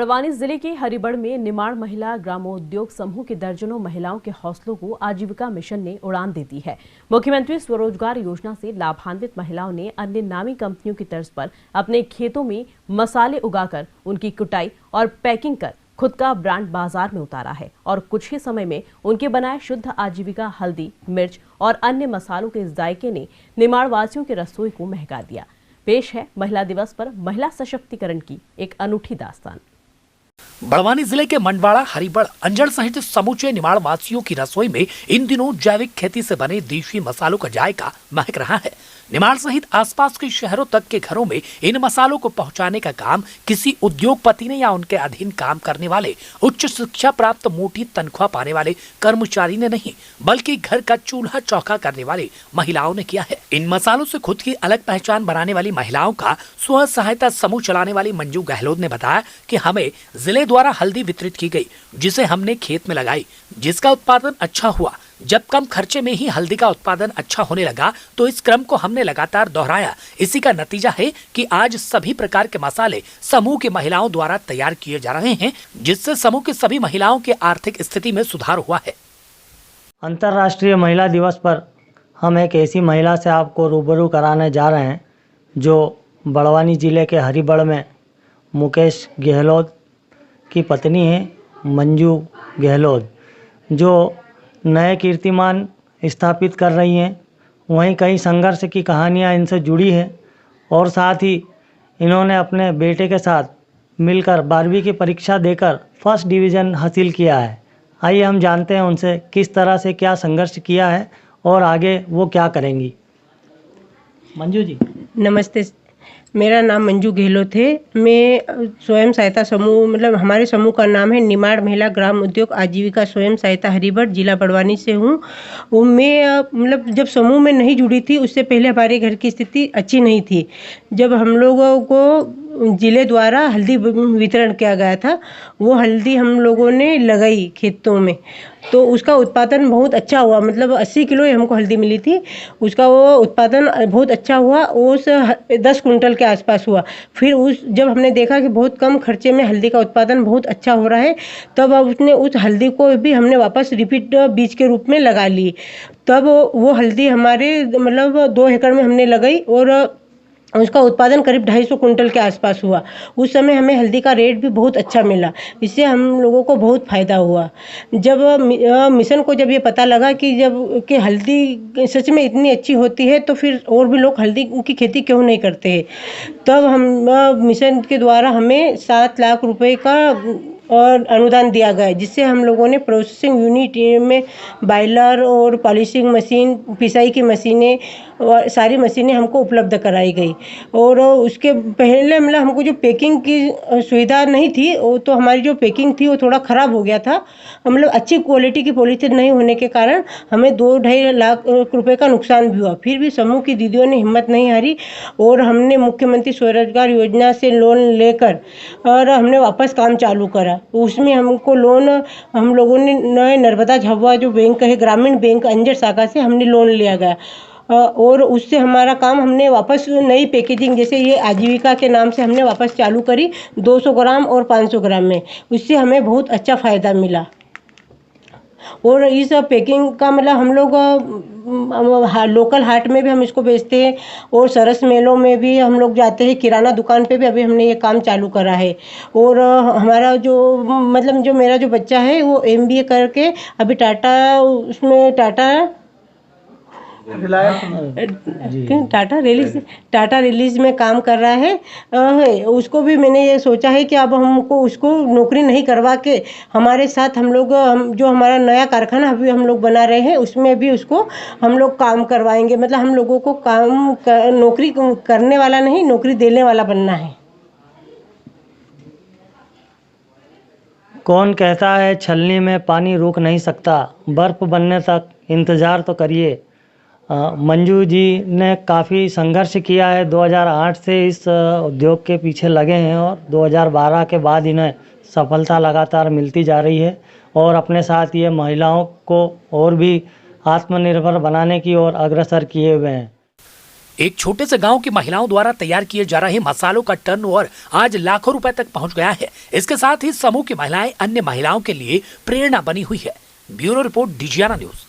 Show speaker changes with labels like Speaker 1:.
Speaker 1: बड़वानी जिले के हरिबड़ में निमाड़ महिला ग्रामोद्योग समूह के दर्जनों महिलाओं के हौसलों को आजीविका मिशन ने उड़ान दे दी है। मुख्यमंत्री स्वरोजगार योजना से लाभान्वित महिलाओं ने अन्य नामी कंपनियों की तर्ज पर अपने खेतों में मसाले उगाकर उनकी कुटाई और पैकिंग कर खुद का ब्रांड बाजार में उतारा है और कुछ ही समय में उनके बनाए शुद्ध आजीविका हल्दी, मिर्च और अन्य मसालों के जायके ने निमाड़ वासियों की रसोई को महका दिया। पेश है महिला दिवस पर महिला सशक्तिकरण की एक अनूठी दास्तान।
Speaker 2: बड़वानी जिले के मंडवाड़ा, हरिबड़, अंजड़ सहित समूचे निमाड़ वासियों की रसोई में इन दिनों जैविक खेती से बने देशी मसालों का जायका महक रहा है। निमाड़ सहित आसपास के शहरों तक के घरों में इन मसालों को पहुंचाने का काम किसी उद्योगपति ने या उनके अधीन काम करने वाले उच्च शिक्षा प्राप्त मोटी तनख्वाह पाने वाले कर्मचारी ने नहीं, बल्कि घर का चूल्हा चौका करने वाली महिलाओं ने किया है। इन मसालों से खुद की अलग पहचान बनाने वाली महिलाओं का स्व सहायता समूह चलाने वाली मंजू गहलोत ने बताया कि हमें जिले द्वारा हल्दी वितरित की गई, जिसे हमने खेत में लगाई, जिसका उत्पादन अच्छा हुआ। जब कम खर्चे में ही हल्दी का उत्पादन अच्छा होने लगा तो इस क्रम को हमने लगातार दोहराया। इसी का नतीजा है कि आज सभी प्रकार के मसाले समूह की महिलाओं द्वारा तैयार किए जा रहे हैं, जिससे समूह की सभी महिलाओं की आर्थिक स्थिति में सुधार हुआ है।
Speaker 3: अंतर्राष्ट्रीय महिला दिवस पर हम एक ऐसी महिला से आपको रूबरू कराने जा रहे हैं जो बड़वानी जिले के हरिबड़ में मुकेश गहलोत की पत्नी है, मंजू गहलोत, जो नए कीर्तिमान स्थापित कर रही हैं। वहीं कई संघर्ष की कहानियां इनसे जुड़ी हैं और साथ ही इन्होंने अपने बेटे के साथ मिलकर 12वीं की परीक्षा देकर फर्स्ट डिवीज़न हासिल किया है। आइए हम जानते हैं उनसे किस तरह से क्या संघर्ष किया है और आगे वो क्या करेंगी। मंजू जी
Speaker 4: नमस्ते, मेरा नाम मंजू गहलोत है। मैं स्वयं सहायता समूह मतलब हमारे समूह का नाम है निमाड़ महिला ग्राम उद्योग आजीविका स्वयं सहायता हरिबड़, जिला बड़वानी से हूँ। मैं मतलब जब समूह में नहीं जुड़ी थी उससे पहले हमारे घर की स्थिति अच्छी नहीं थी। जब हम लोगों को जिले द्वारा हल्दी वितरण किया गया था, वो हल्दी हम लोगों ने लगाई खेतों में, तो उसका उत्पादन बहुत अच्छा हुआ। मतलब 80 किलो ही हमको हल्दी मिली थी, उसका वो उत्पादन बहुत अच्छा हुआ। उस 10 कुंटल के आसपास हुआ। फिर जब हमने देखा कि बहुत कम खर्चे में हल्दी का उत्पादन बहुत अच्छा हो रहा है, तब अब उसने उस हल्दी को भी हमने वापस रिपीट बीज के रूप में लगा ली। तब वो हल्दी हमारे मतलब 2 एकड़ में हमने लगाई और उसका उत्पादन करीब 250 कुंटल के आसपास हुआ। उस समय हमें हल्दी का रेट भी बहुत अच्छा मिला, इससे हम लोगों को बहुत फ़ायदा हुआ। जब मिशन को जब ये पता लगा कि हल्दी सच में इतनी अच्छी होती है तो फिर और भी लोग हल्दी की खेती क्यों नहीं करते हैं, तब हम मिशन के द्वारा हमें 7 लाख रुपए का और अनुदान दिया गया, जिससे हम लोगों ने प्रोसेसिंग यूनिट में बॉयलर और पॉलिशिंग मशीन, पिसाई की मशीनें और सारी मशीनें हमको उपलब्ध कराई गई। और उसके पहले मतलब हमको जो पैकिंग की सुविधा नहीं थी, वो तो हमारी जो पैकिंग थी वो थोड़ा ख़राब हो गया था। मतलब अच्छी क्वालिटी की पॉलीथीन नहीं होने के कारण हमें 2-2.5 लाख रुपए का नुकसान भी हुआ। फिर भी समूह की दीदियों ने हिम्मत नहीं हारी और हमने मुख्यमंत्री स्वरोजगार योजना से लोन लेकर और हमने वापस काम चालू करा। उसमें हमको लोन हम लोगों ने नए नर्मदा झाबुआ जो बैंक है, ग्रामीण बैंक अंजड़ शाखा से हमने लोन लिया गया और उससे हमारा काम हमने वापस नई पैकेजिंग जैसे ये आजीविका के नाम से हमने वापस चालू करी 200 ग्राम और 500 ग्राम में। उससे हमें बहुत अच्छा फ़ायदा मिला और इस पैकिंग का मतलब हम लोग लोकल हाट में भी हम इसको बेचते हैं और सरस मेलों में भी हम लोग जाते हैं। किराना दुकान पे भी अभी हमने ये काम चालू करा है। और हमारा जो मतलब जो मेरा जो बच्चा है वो MBA करके अभी टाटा रिलीज में काम कर रहा है। उसको भी मैंने ये सोचा है कि अब हमको उसको नौकरी नहीं करवा के हमारे साथ हम लोग जो हमारा नया कारखाना अभी हम लोग बना रहे हैं उसमें भी उसको हम लोग काम करवाएंगे। मतलब हम लोगों को नौकरी करने वाला नहीं, नौकरी देने वाला बनना है।
Speaker 3: कौन कहता है छलनी में पानी रुक नहीं सकता, बर्फ़ बनने तक इंतज़ार तो करिए। मंजू जी ने काफ़ी संघर्ष किया है। 2008 से इस उद्योग के पीछे लगे हैं और 2012 के बाद इन्हें सफलता लगातार मिलती जा रही है और अपने साथ ये महिलाओं को और भी आत्मनिर्भर बनाने की ओर अग्रसर किए हुए हैं।
Speaker 2: एक छोटे से गांव की महिलाओं द्वारा तैयार किए जा रहे मसालों का टर्नओवर आज लाखों रुपए तक पहुंच गया है। इसके साथ ही समूह की महिलाएं अन्य महिलाओं के लिए प्रेरणा बनी हुई है। Bureau report, Digiana news.